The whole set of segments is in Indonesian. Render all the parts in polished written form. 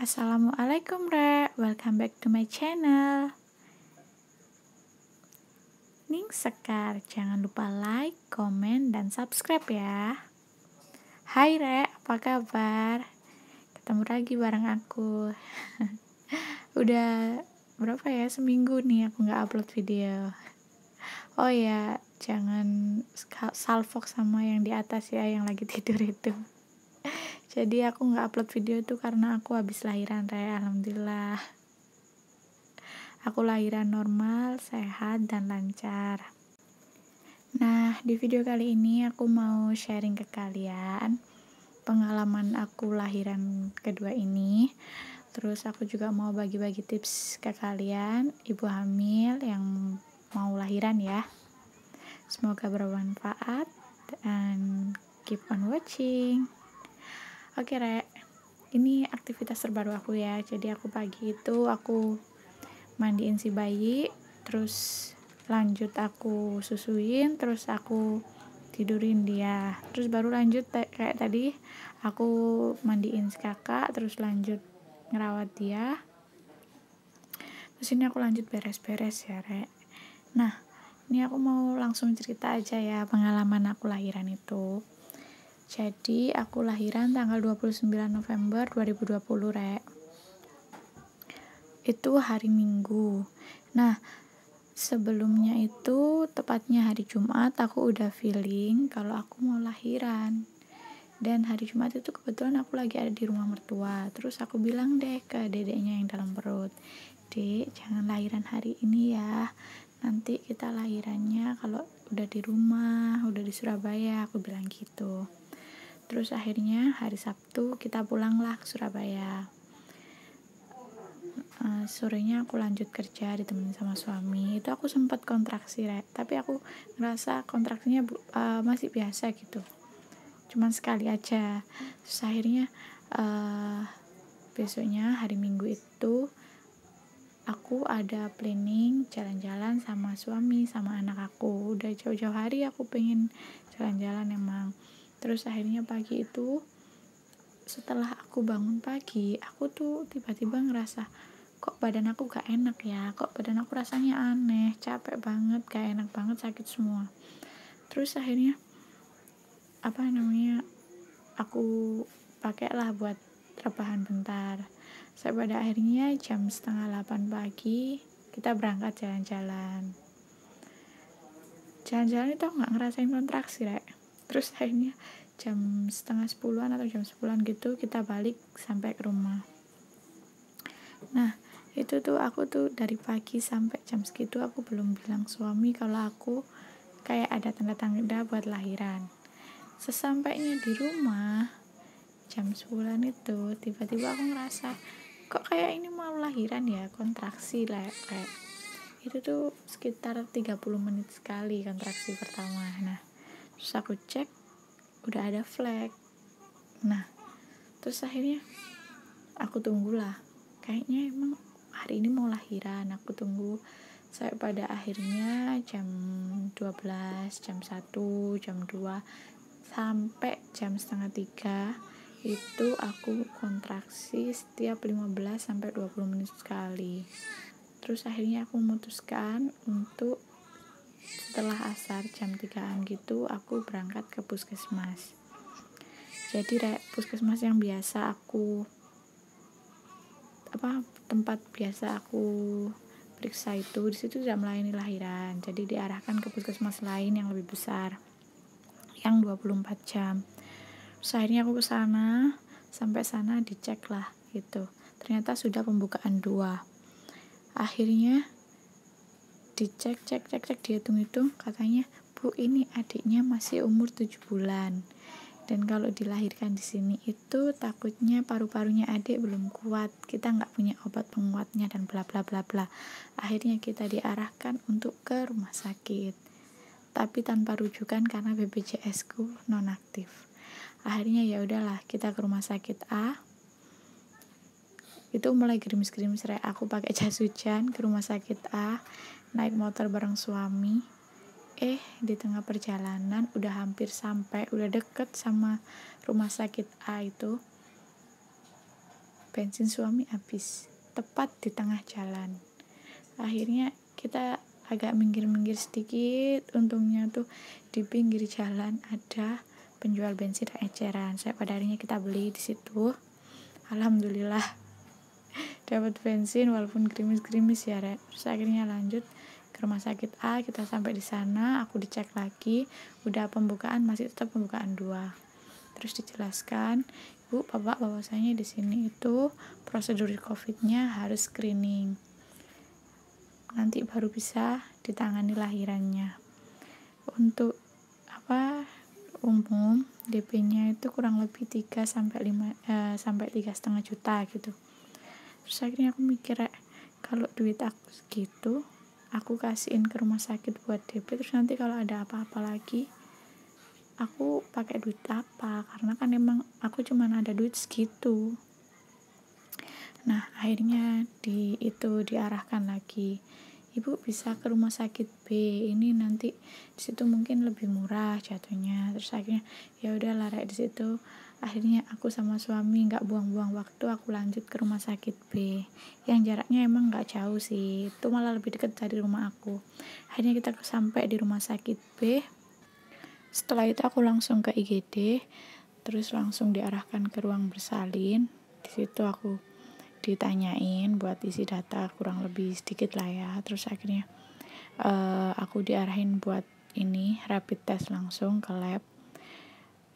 Assalamualaikum welcome back to my channel. Ning Sekar, jangan lupa like, komen, dan subscribe ya. Hai apa kabar? Ketemu lagi bareng aku. Udah berapa ya, seminggu nih aku gak upload video. Oh ya, jangan salfok sama yang di atas ya, yang lagi tidur itu. Jadi aku gak upload video itu karena aku habis lahiran alhamdulillah. Aku lahiran normal, sehat, dan lancar. Nah, di video kali ini aku mau sharing ke kalian pengalaman aku lahiran kedua ini. Terus aku juga mau bagi-bagi tips ke kalian, ibu hamil yang mau lahiran ya. Semoga bermanfaat dan keep on watching. Oke, ini aktivitas terbaru aku ya. Jadi aku pagi itu aku mandiin si bayi, terus lanjut aku susuin, terus aku tidurin dia, terus baru lanjut kayak tadi aku mandiin si kakak, terus lanjut ngerawat dia, terus ini aku lanjut beres-beres ya Nah, ini aku mau langsung cerita aja ya pengalaman aku lahiran itu. Jadi aku lahiran tanggal 29 November 2020 itu hari Minggu. Nah, sebelumnya itu tepatnya hari Jumat aku udah feeling kalau aku mau lahiran. Dan hari Jumat itu kebetulan aku lagi ada di rumah mertua. Terus aku bilang deh ke dedeknya yang dalam perut, "Dek, jangan lahiran hari ini ya. Nanti kita lahirannya kalau udah di rumah, udah di Surabaya," aku bilang gitu. Terus akhirnya hari Sabtu kita pulanglah ke Surabaya. Sorenya aku lanjut kerja ditemenin sama suami. Itu aku sempat kontraksi tapi aku ngerasa kontraksinya masih biasa gitu, cuman sekali aja. Terus akhirnya besoknya hari Minggu itu aku ada planning jalan-jalan sama suami sama anak aku. Udah jauh-jauh hari aku pengen jalan-jalan emang. Terus akhirnya pagi itu setelah aku bangun pagi, aku tuh tiba-tiba ngerasa kok badan aku gak enak ya, kok badan aku rasanya aneh, capek banget, gak enak banget, sakit semua. Terus akhirnya aku pakailah buat rebahan bentar. Sampai pada akhirnya jam 7:30 pagi kita berangkat jalan-jalan itu aku gak ngerasain kontraksi Terus akhirnya jam 9:30 atau jam 10 gitu kita balik sampai ke rumah. Nah, itu tuh aku tuh dari pagi sampai jam segitu aku belum bilang suami kalau aku kayak ada tanda-tanda buat lahiran. Sesampainya di rumah jam 10 itu tiba-tiba aku ngerasa kok kayak ini mau lahiran ya, kontraksi kayak itu tuh sekitar 30 menit sekali kontraksi pertama. Nah, terus aku cek udah ada flag. Nah, terus akhirnya aku tunggulah, kayaknya emang hari ini mau lahiran. Aku tunggu sampai pada akhirnya jam 12, jam 1, jam 2 sampai jam 2:30 itu aku kontraksi setiap 15 sampai 20 menit sekali. Terus akhirnya aku memutuskan untuk setelah asar jam 3-an gitu aku berangkat ke puskesmas. Jadi puskesmas yang biasa aku tempat biasa aku periksa itu, di situ tidak melayani lahiran. Jadi diarahkan ke puskesmas lain yang lebih besar, yang 24 jam. Terus akhirnya aku ke sana, sampai sana dicek lah gitu. Ternyata sudah pembukaan 2. Akhirnya dicek, dihitung-hitung, katanya, "Bu, ini adiknya masih umur 7 bulan. Dan kalau dilahirkan di sini itu takutnya paru-parunya adik belum kuat, kita nggak punya obat penguatnya dan bla bla bla bla." Akhirnya kita diarahkan untuk ke rumah sakit, tapi tanpa rujukan karena BPJS ku nonaktif. Akhirnya ya udahlah, kita ke rumah sakit A. Itu mulai gerimis-gerimis aku pakai jas hujan ke rumah sakit A, naik motor bareng suami. Di tengah perjalanan udah hampir sampai, udah deket sama rumah sakit A itu, bensin suami habis tepat di tengah jalan. Akhirnya kita agak minggir-minggir sedikit, untungnya tuh di pinggir jalan ada penjual bensin eceran. Pada akhirnya kita beli di situ. Alhamdulillah dapat bensin walaupun gerimis-gerimis ya, Rek. Terus akhirnya lanjut ke rumah sakit A. Kita sampai di sana, aku dicek lagi, udah pembukaan, masih tetap pembukaan 2. Terus dijelaskan, Bu, Bapak, bahwasanya di sini itu prosedur COVID-nya harus screening. Nanti baru bisa ditangani lahirannya. Untuk umum DP-nya itu kurang lebih 3 sampai 3,5 juta gitu. Terus akhirnya aku mikir, kalau duit aku segitu, aku kasihin ke rumah sakit buat DP, terus nanti kalau ada apa-apa lagi aku pakai duit apa, karena kan emang aku cuma ada duit segitu. Nah, akhirnya diarahkan lagi, Ibu bisa ke rumah sakit B, ini nanti di situ mungkin lebih murah jatuhnya. Terus akhirnya ya udah lah, di situ akhirnya aku sama suami nggak buang-buang waktu, aku lanjut ke rumah sakit B yang jaraknya emang nggak jauh sih, itu malah lebih dekat dari rumah aku. Akhirnya kita sampai di rumah sakit B. Setelah itu aku langsung ke IGD, terus langsung diarahkan ke ruang bersalin. Di situ aku ditanyain buat isi data kurang lebih sedikit lah ya. Terus akhirnya aku diarahin buat ini rapid test langsung ke lab.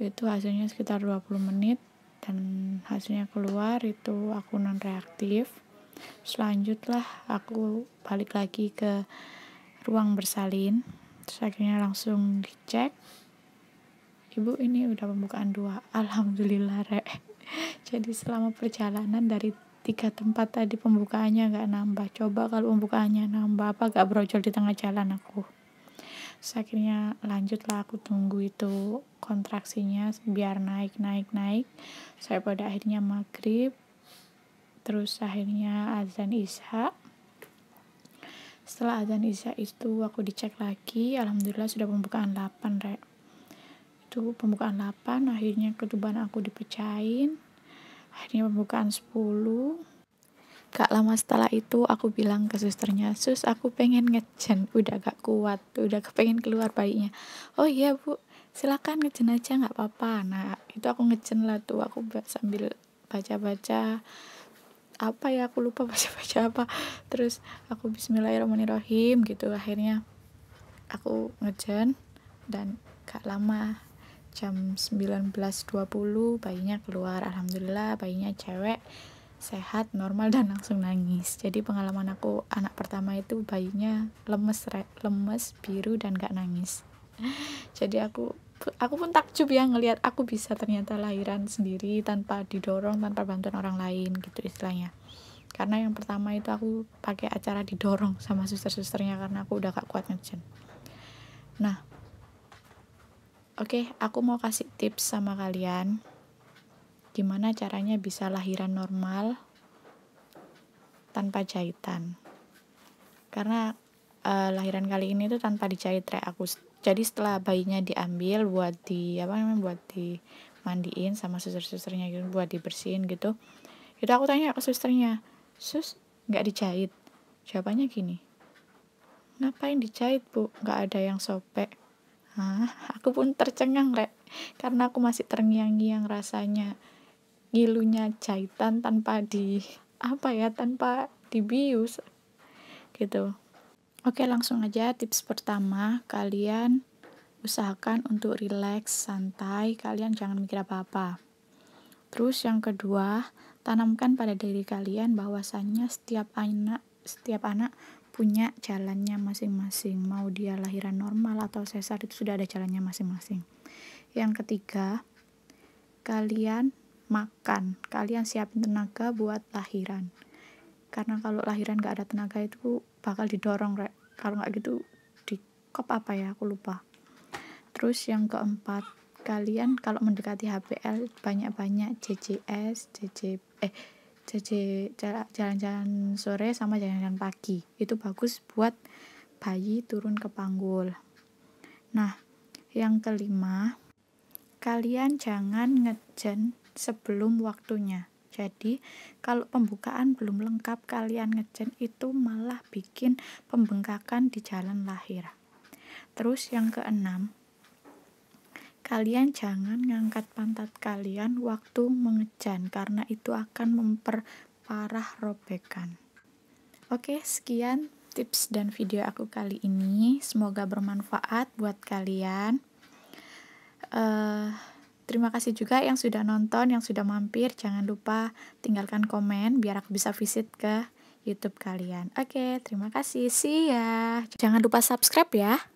Itu hasilnya sekitar 20 menit dan hasilnya keluar itu aku non reaktif. Selanjutnya aku balik lagi ke ruang bersalin. Terus akhirnya langsung dicek, Ibu, ini udah pembukaan 2. Alhamdulillah, Rek. Jadi selama perjalanan dari 3 tempat tadi pembukaannya gak nambah. Coba kalau pembukaannya nambah, apa gak brojol di tengah jalan aku. Terus akhirnya lanjutlah aku tunggu itu kontraksinya biar naik. Saya pada akhirnya maghrib. Terus akhirnya azan isya. Setelah azan isya itu aku dicek lagi. Alhamdulillah sudah pembukaan 8, Rek. Itu pembukaan 8, akhirnya ketuban aku dipecahin, akhirnya pembukaan 10. Gak lama setelah itu aku bilang ke susternya, Sus, aku pengen ngejen, udah gak kuat, udah kepengen keluar bayinya. Oh iya, Bu, silakan ngejen aja, gak apa-apa. Nah, itu aku ngejen lah tuh, aku sambil baca-baca aku lupa baca-baca apa, terus aku bismillahirrahmanirrahim gitu. Akhirnya aku ngejen dan gak lama, jam 19.20 bayinya keluar. Alhamdulillah bayinya cewek, sehat, normal, dan langsung nangis. Jadi pengalaman aku anak pertama itu bayinya lemes, biru, dan gak nangis. Jadi aku pun takjub ya ngelihat aku bisa ternyata lahiran sendiri tanpa didorong, tanpa bantuan orang lain gitu istilahnya. Karena yang pertama itu aku pakai acara didorong sama suster-susternya karena aku udah gak kuat ngejen. Nah, oke, aku mau kasih tips sama kalian gimana caranya bisa lahiran normal tanpa jahitan. Karena lahiran kali ini tuh tanpa dijahit, aku. Jadi setelah bayinya diambil buat dimandiin sama suster-susternya gitu, buat dibersihin gitu. Itu aku tanya ke susternya, Sus, nggak dijahit? Jawabannya gini, ngapain dijahit, Bu? Nggak ada yang sobek. Aku pun tercengang, Rek, karena aku masih terngiang-ngiang rasanya ngilunya jahitan tanpa dibius gitu. Oke, langsung aja tips pertama, kalian usahakan untuk rileks, santai, kalian jangan mikir apa-apa. Terus yang kedua, tanamkan pada diri kalian bahwasannya setiap anak punya jalannya masing-masing, mau dia lahiran normal atau sesar itu sudah ada jalannya masing-masing. Yang ketiga, kalian siapin tenaga buat lahiran, karena kalau lahiran gak ada tenaga itu bakal didorong, Rek. Kalau gak gitu aku lupa. Terus yang keempat, kalian kalau mendekati HPL banyak-banyak jalan-jalan sore sama jalan-jalan pagi, itu bagus buat bayi turun ke panggul. Nah, yang kelima, kalian jangan ngejen sebelum waktunya. Jadi kalau pembukaan belum lengkap kalian ngecen itu malah bikin pembengkakan di jalan lahir. Terus yang keenam, kalian jangan ngangkat pantat kalian waktu mengejan karena itu akan memperparah robekan. Oke, sekian tips dan video aku kali ini. Semoga bermanfaat buat kalian. Terima kasih juga yang sudah nonton, yang sudah mampir. Jangan lupa tinggalkan komen biar aku bisa visit ke YouTube kalian. Oke, terima kasih. See ya. Jangan lupa subscribe ya.